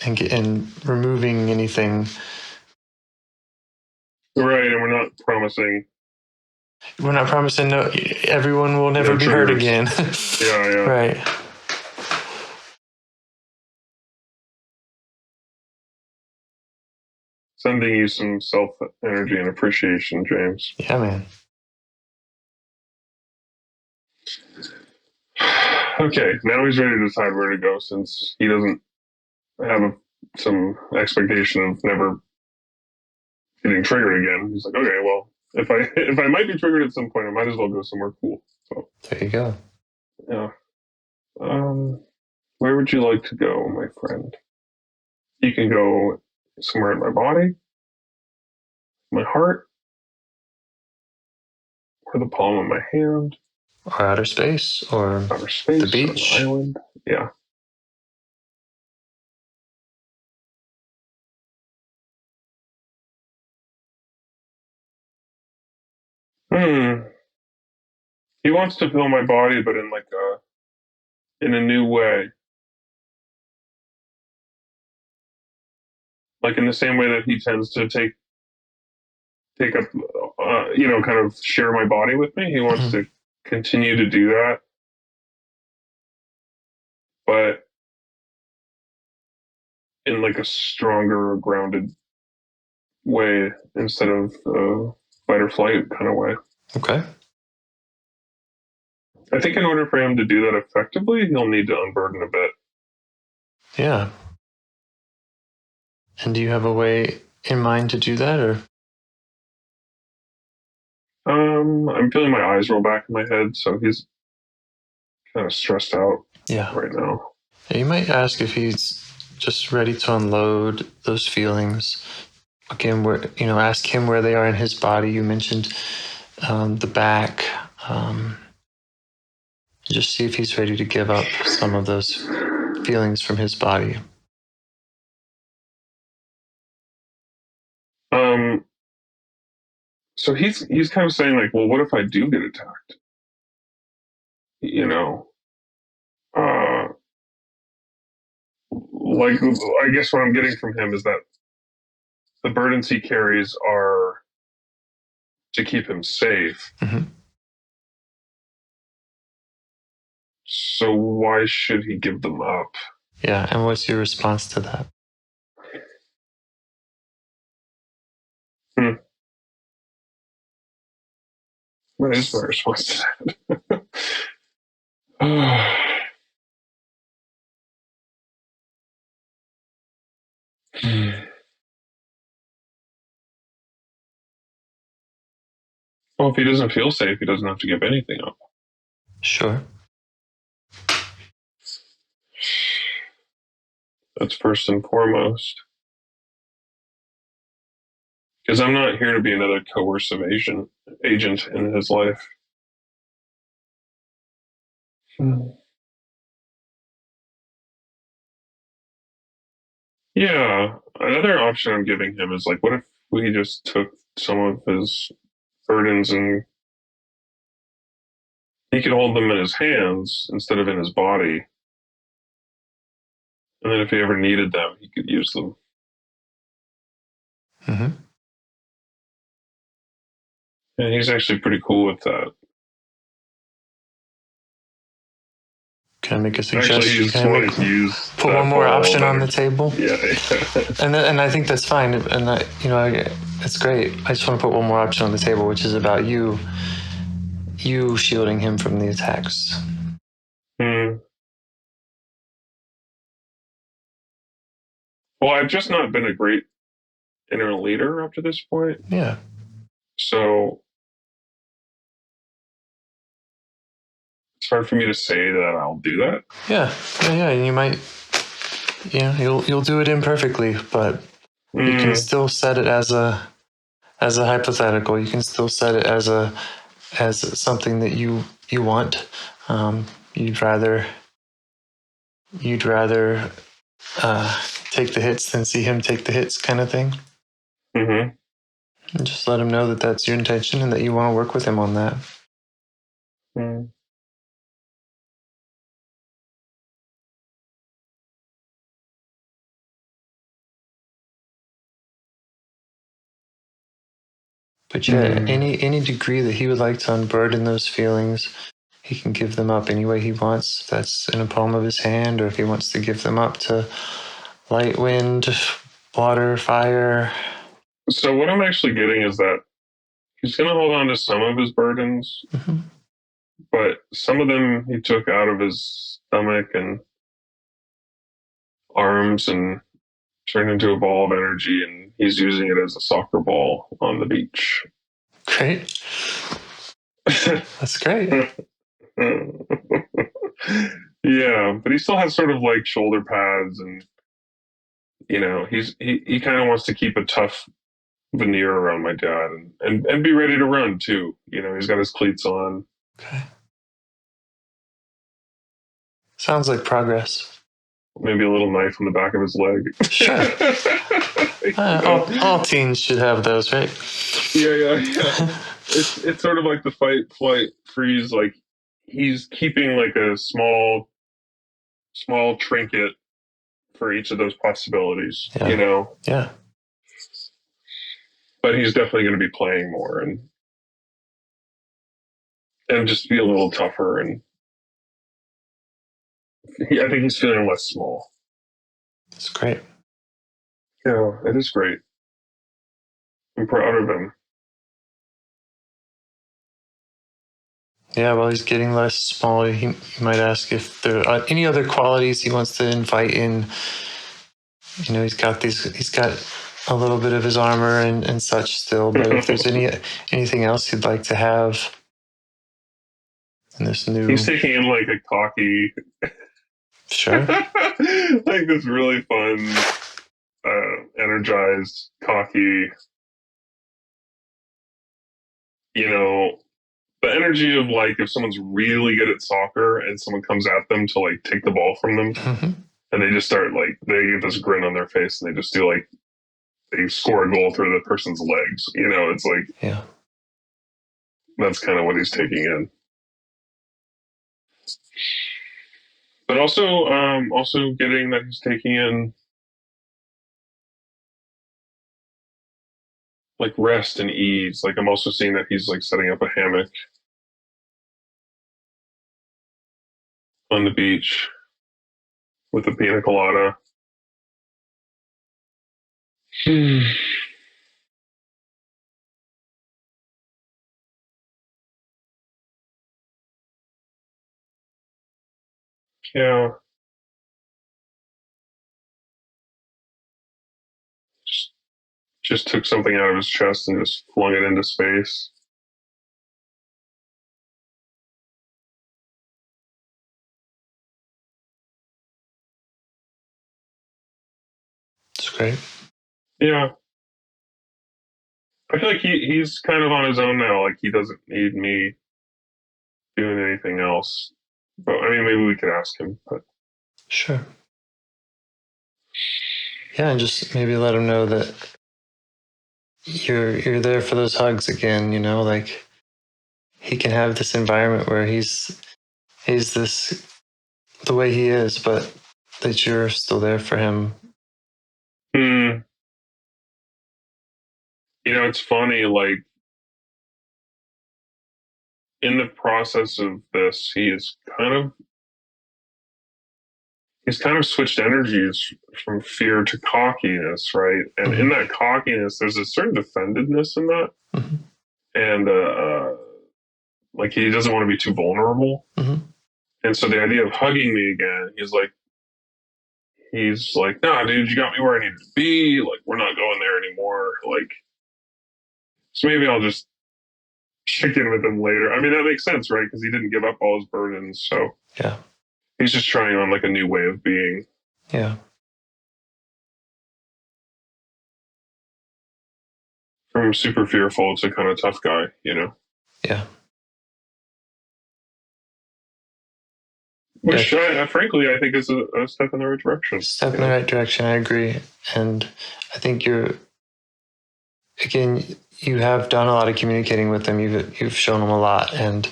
and removing anything. Right, and we're not promising. We're not promising no. Everyone will never be hurt again. Yeah. Right. Sending you some self-energy and appreciation, James. Yeah, man. Okay, now he's ready to decide where to go since he doesn't have some expectation of never getting triggered again. He's like, okay, well, if I might be triggered at some point, I might as well go somewhere cool. So there you go. Yeah. Where would you like to go, my friend? You can go somewhere in my body, my heart, or the palm of my hand. Or outer space, or the beach. Or an island. Yeah. He wants to fill my body, but in a new way. Like in the same way that he tends to take up, kind of share my body with me. He wants to continue to do that, but in like a stronger, grounded way instead of fight or flight kind of way. Okay. I think in order for him to do that effectively, he'll need to unburden a bit. Yeah. And do you have a way in mind to do that, or? I'm feeling my eyes roll back in my head, so he's kind of stressed out right now. Yeah, you might ask if he's just ready to unload those feelings. Again, ask him where they are in his body. You mentioned the back. Just see if he's ready to give up some of those feelings from his body. So he's kind of saying like, well, what if I do get attacked? Like I guess what I'm getting from him is that the burdens he carries are to keep him safe. Mm-hmm. So why should he give them up? Yeah, and what's your response to that? What is my response to that? Well, if he doesn't feel safe, he doesn't have to give anything up. Sure. That's first and foremost. Because I'm not here to be another coercive agent in his life. Yeah. Another option I'm giving him is like, what if we just took some of his burdens and he could hold them in his hands instead of in his body. And then if he ever needed them, he could use them. Mm-hmm. And he's actually pretty cool with that. Can I make a suggestion? Actually, he's wanting to use put one more option on the table? Yeah. And I think that's fine. And it's great. I just want to put one more option on the table, which is about you shielding him from the attacks. Well, I've just not been a great inner leader up to this point. Yeah. So it's hard for me to say that I'll do that. Yeah. And you might, you'll do it imperfectly, but you can still set it as a hypothetical. You can still set it as something that you want. You'd rather take the hits than see him take the hits, kind of thing. Mm-hmm. And just let him know that that's your intention and that you want to work with him on that. Mm. But yeah, any degree that he would like to unburden those feelings, he can give them up any way he wants. If that's in a palm of his hand, or if he wants to give them up to light, wind, water, fire. So what I'm actually getting is that he's going to hold on to some of his burdens, but some of them he took out of his stomach and arms and turned into a ball of energy, and he's using it as a soccer ball on the beach. Great. That's great. Yeah, but he still has sort of like shoulder pads, and he kind of wants to keep a tough veneer around my dad and be ready to run too. He's got his cleats on. Okay. Sounds like progress. Maybe a little knife on the back of his leg. Sure. All teens should have those, right? Yeah. It's sort of like the fight, flight, freeze. Like he's keeping like a small trinket for each of those possibilities. Yeah. Yeah. But he's definitely going to be playing more and just be a little tougher. And I think he's feeling less small. That's great. Yeah, it is great. I'm proud of him. Yeah, while he's getting less small, he might ask if there are any other qualities he wants to invite in. He's got a little bit of his armor and such still, but if there's anything else he'd like to have in this new... He's taking in like a cocky... Sure. Like this really fun, energized, cocky, the energy of like if someone's really good at soccer and someone comes at them to like take the ball from them, and they just start like, they get this grin on their face and they just do like, they score a goal through the person's legs. It's like, yeah, that's kind of what he's taking in. But also getting that he's taking in like rest and ease. Like I'm also seeing that he's like setting up a hammock on the beach with a pina colada. Yeah. Just took something out of his chest and just flung it into space. it's great. Yeah. I feel like he's kind of on his own now. Like he doesn't need me doing anything else. But I mean, maybe we could ask him. But Sure. Yeah, and just maybe let him know that you're there for those hugs again, you know, like he can have this environment where he's this the way he is, but that you're still there for him. you know, it's funny, like in the process of this, he's kind of switched energies from fear to cockiness, right? And in that cockiness, there's a certain defendedness in that. Mm-hmm. And like he doesn't want to be too vulnerable. Mm-hmm. And so the idea of hugging me again, he's like, nah, dude, you got me where I need to be. Like, we're not going there anymore. Like, so maybe I'll just check in with him later. I mean, that makes sense, right? Because he didn't give up all his burdens. So Yeah. he's just trying on like a new way of being. Yeah. From super fearful to kind of tough guy, you know? Yeah. Which, frankly, I think is a step in the right direction. Step in the right direction. I agree. And I think again, you have done a lot of communicating with them. You've shown them a lot. And,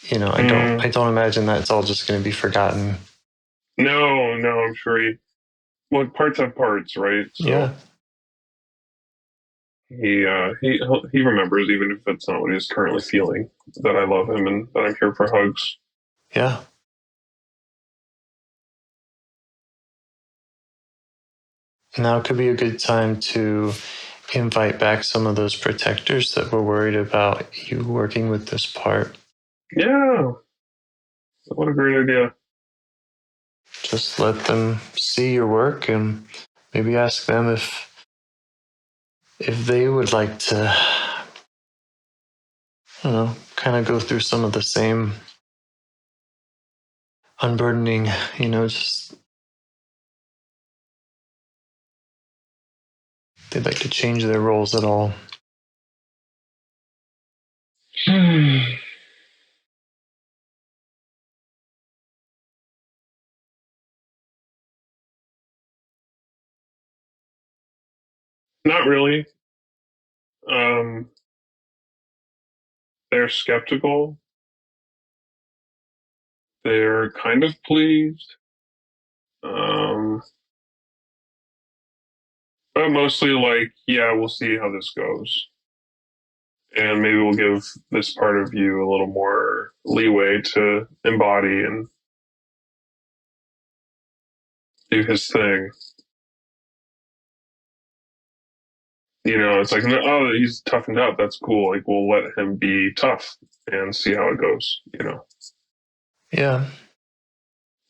you know, I don't imagine that it's all just going to be forgotten. No, I'm sure parts have parts, right? So yeah. He remembers, even if it's not what he's currently feeling, that I love him and that I'm here for hugs. Yeah. Now could be a good time to invite back some of those protectors that were worried about you working with this part. Yeah. What a great idea. Just let them see your work and maybe ask them if they would like to, I don't know, kind of go through some of the same unburdening, you know, just they'd like to change their roles at all. Not really. They're skeptical. They're kind of pleased. But mostly like, yeah, we'll see how this goes. And maybe we'll give this part of you a little more leeway to embody and do his thing. You know, it's like, oh, he's toughened up. That's cool. Like, we'll let him be tough and see how it goes, you know? Yeah.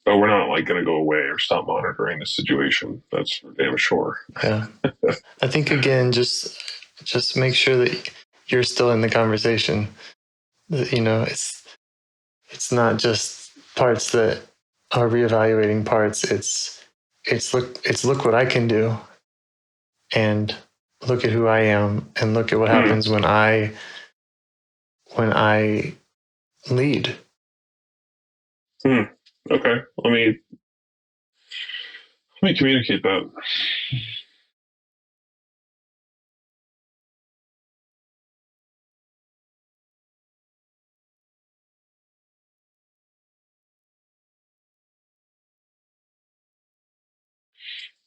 But we're not like going to go away or stop monitoring the situation. That's for damn sure. Yeah. I think, again, just make sure that you're still in the conversation. You know, it's not just parts that are reevaluating parts. It's look what I can do, and look at who I am, and look at what happens when I lead. Okay, let me communicate that.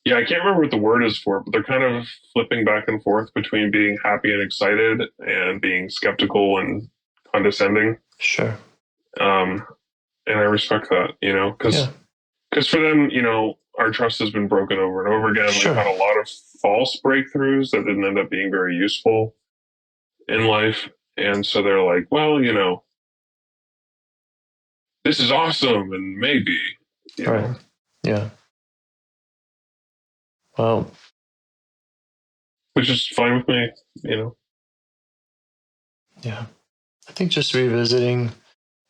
Yeah, I can't remember what the word is for it, but they're kind of flipping back and forth between being happy and excited and being skeptical and condescending. Sure. And I respect that, you know, because for them, you know, our trust has been broken over and over again. Sure. We've had a lot of false breakthroughs that didn't end up being very useful in life. And so they're like, well, you know, this is awesome and maybe, you know. Yeah. Well, which is fine with me, you know. Yeah. I think just revisiting,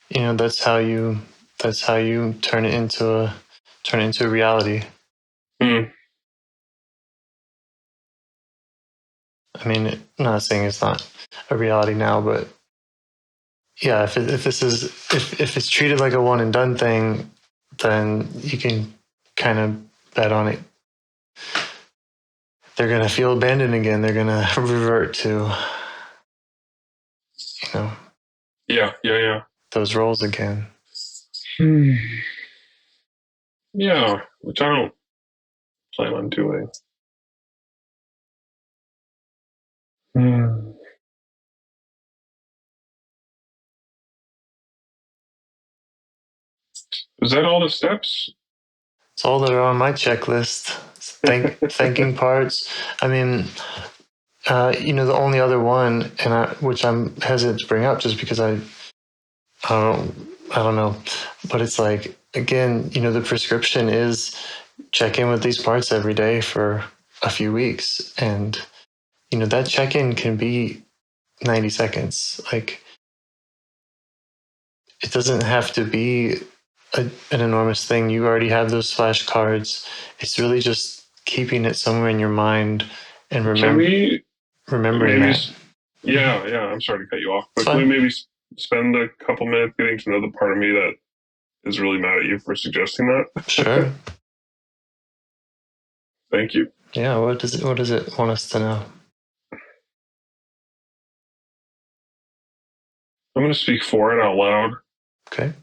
you know, that's how you turn it into a reality. Mm. I mean, I'm not saying it's not a reality now, but yeah, if it's treated like a one and done thing, then you can kind of bet on it. They're gonna feel abandoned again. They're gonna revert to, Yeah. those roles again. Yeah, which I don't plan on doing. Is that all the steps? It's all that are on my checklist. Thanking parts. I mean, the only other one, which I'm hesitant to bring up, just because I don't know, but it's like, again, the prescription is check in with these parts every day for a few weeks, and that check in can be 90 seconds. Like, it doesn't have to be an enormous thing. You already have those flashcards. It's really just keeping it somewhere in your mind and Can we remembering maybe? that. Yeah. I'm sorry to cut you off, It's but can we fine. maybe spend a couple minutes getting to know the part of me that is really mad at you for suggesting that? Sure. Thank you. Yeah. What does it want us to know? I'm going to speak for it out loud. Okay.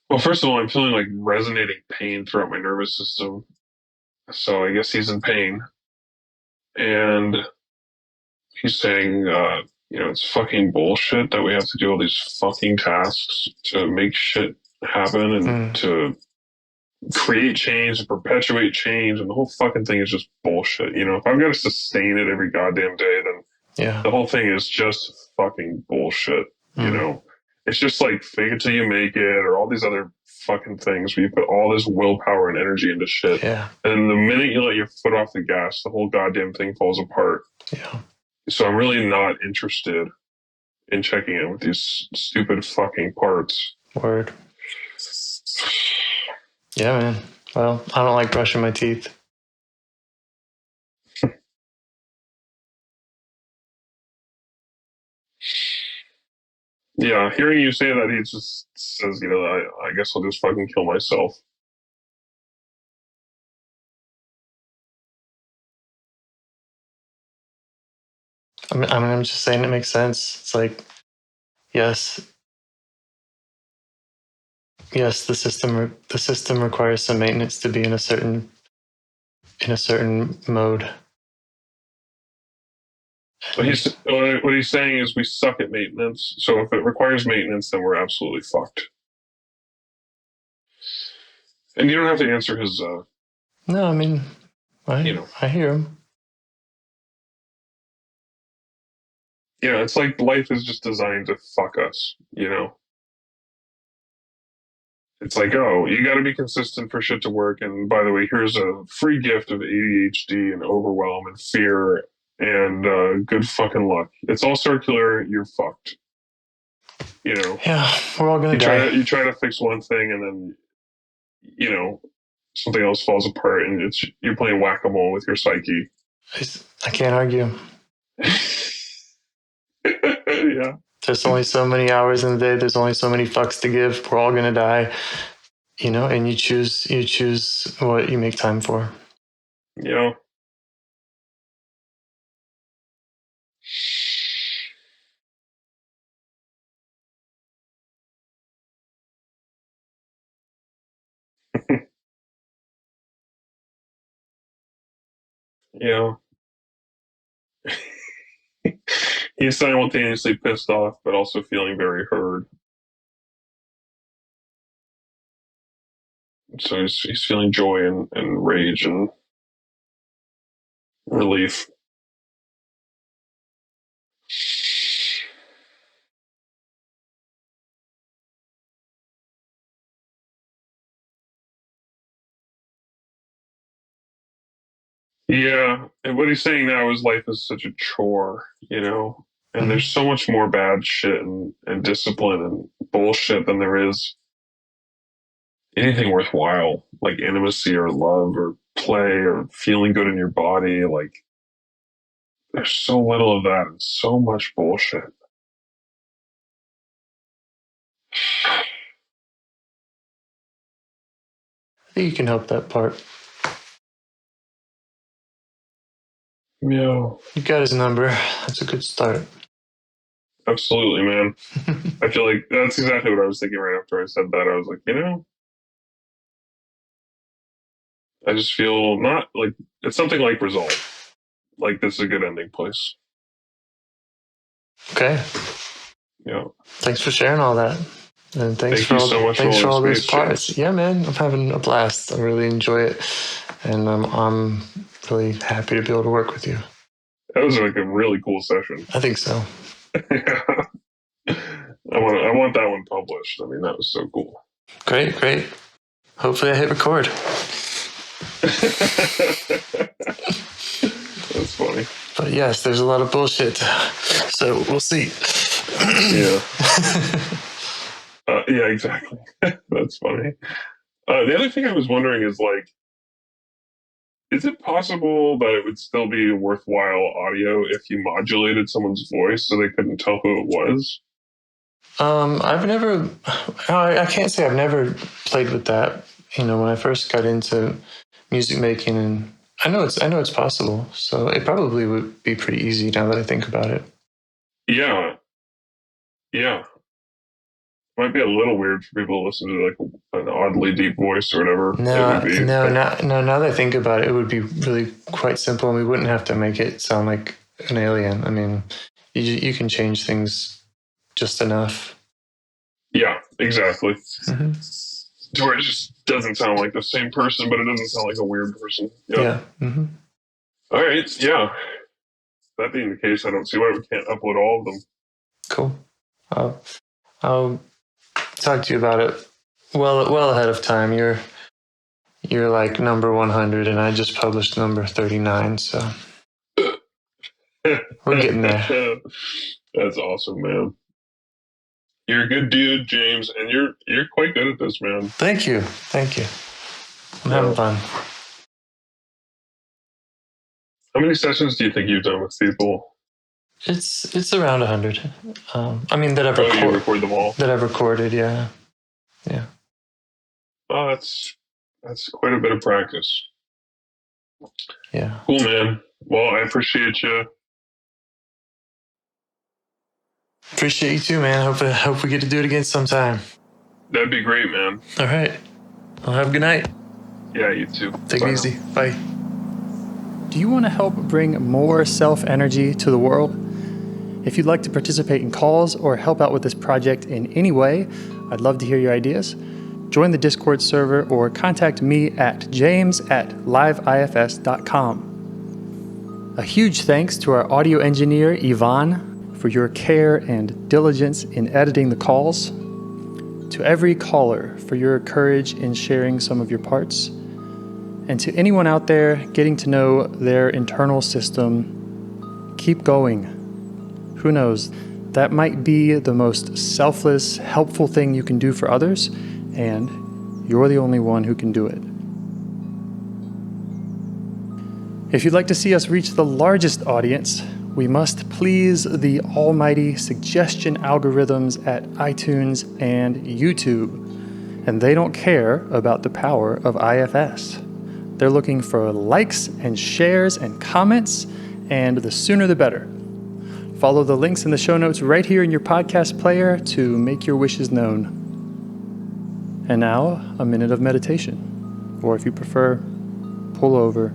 Well, first of all, I'm feeling like resonating pain throughout my nervous system. So I guess he's in pain. And he's saying, it's fucking bullshit that we have to do all these fucking tasks to make shit happen and to create change and perpetuate change. And the whole fucking thing is just bullshit. If I've got to sustain it every goddamn day, then the whole thing is just fucking bullshit. It's just like fake it till you make it, or all these other fucking things where you put all this willpower and energy into shit. Yeah. And the minute you let your foot off the gas, the whole goddamn thing falls apart. Yeah. So I'm really not interested in checking in with these stupid fucking parts. Word. Yeah, man. Well, I don't like brushing my teeth. Yeah, hearing you say that, he just says, I guess I'll just fucking kill myself. I'm just saying it makes sense. It's like, yes, the system requires some maintenance to be in a certain mode. What he's saying is we suck at maintenance. So if it requires maintenance, then we're absolutely fucked. And you don't have to answer his. No, I mean, I hear him. It's like life is just designed to fuck us. It's like, oh, you got to be consistent for shit to work. And by the way, here's a free gift of ADHD and overwhelm and fear and good fucking luck. It's all circular. You're fucked. Yeah, we're all gonna die. You try to fix one thing, and then something else falls apart, and you're playing whack-a-mole with your psyche. I can't argue. Yeah. There's only so many hours in the day. There's only so many fucks to give. We're all gonna die. And you choose what you make time for. Yeah. Yeah. He's simultaneously pissed off, but also feeling very heard. So he's feeling joy and rage and relief. Yeah, and what he's saying now is life is such a chore, and there's so much more bad shit and discipline and bullshit than there is anything worthwhile, like intimacy or love or play or feeling good in your body. Like, there's so little of that and so much bullshit. I think you can help that part. Yeah. You got his number. That's a good start. Absolutely, man. I feel like that's exactly what I was thinking right after I said that. I was like, I just feel not like it's something like resolve. Like this is a good ending place. Okay. Yeah. Thanks for sharing all that. And Thank you so much for thanks for all those space, parts. James. Yeah, man, I'm having a blast. I really enjoy it. And I'm really happy to be able to work with you. That was like a really cool session. I think so. Yeah. I want that one published. I mean, that was so cool. Great. Hopefully I hit record. That's funny. But yes, there's a lot of bullshit. So we'll see. Yeah. Yeah, exactly. That's funny. The other thing I was wondering is like, is it possible that it would still be worthwhile audio if you modulated someone's voice so they couldn't tell who it was? I can't say I've never played with that. When I first got into music making, and I know it's possible. So it probably would be pretty easy now that I think about it. Yeah. Might be a little weird for people to listen to like an oddly deep voice or whatever. Now that I think about it, it would be really quite simple, and we wouldn't have to make it sound like an alien. I mean, you can change things just enough. Yeah, exactly. Mm-hmm. To where it just doesn't sound like the same person, but it doesn't sound like a weird person. Yep. Yeah. Mm-hmm. All right. Yeah. That being the case, I don't see why we can't upload all of them. Cool. I'll talk to you about it well ahead of time. You're like number 100, and I just published number 39, so we're getting there. That's awesome, man. You're a good dude, James, and you're quite good at this, man. Thank you. I'm having fun. How many sessions do you think you've done with people? It's around 100. I mean that I've you record them all. That I've recorded, yeah. Oh, that's quite a bit of practice. Yeah. Cool, man. Well, I appreciate you. Appreciate you too, man. Hope we get to do it again sometime. That'd be great, man. All right. Well, have a good night. Yeah, you too. Take it easy. Bye. Do you want to help bring more self-energy to the world? If you'd like to participate in calls or help out with this project in any way, I'd love to hear your ideas. Join the Discord server or contact me at james@liveifs.com. A huge thanks to our audio engineer, Yvonne, for your care and diligence in editing the calls. To every caller for your courage in sharing some of your parts. And to anyone out there getting to know their internal system, keep going. Who knows? That might be the most selfless, helpful thing you can do for others, and you're the only one who can do it. If you'd like to see us reach the largest audience, we must please the almighty suggestion algorithms at iTunes and YouTube, and they don't care about the power of IFS. They're looking for likes and shares and comments, and the sooner the better. Follow the links in the show notes right here in your podcast player to make your wishes known. And now, a minute of meditation. Or if you prefer, pull over.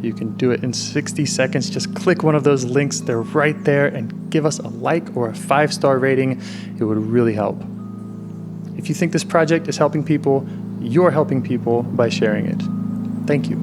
You can do it in 60 seconds. Just click one of those links. They're right there, and give us a like or a 5-star rating. It would really help. If you think this project is helping people, you're helping people by sharing it. Thank you.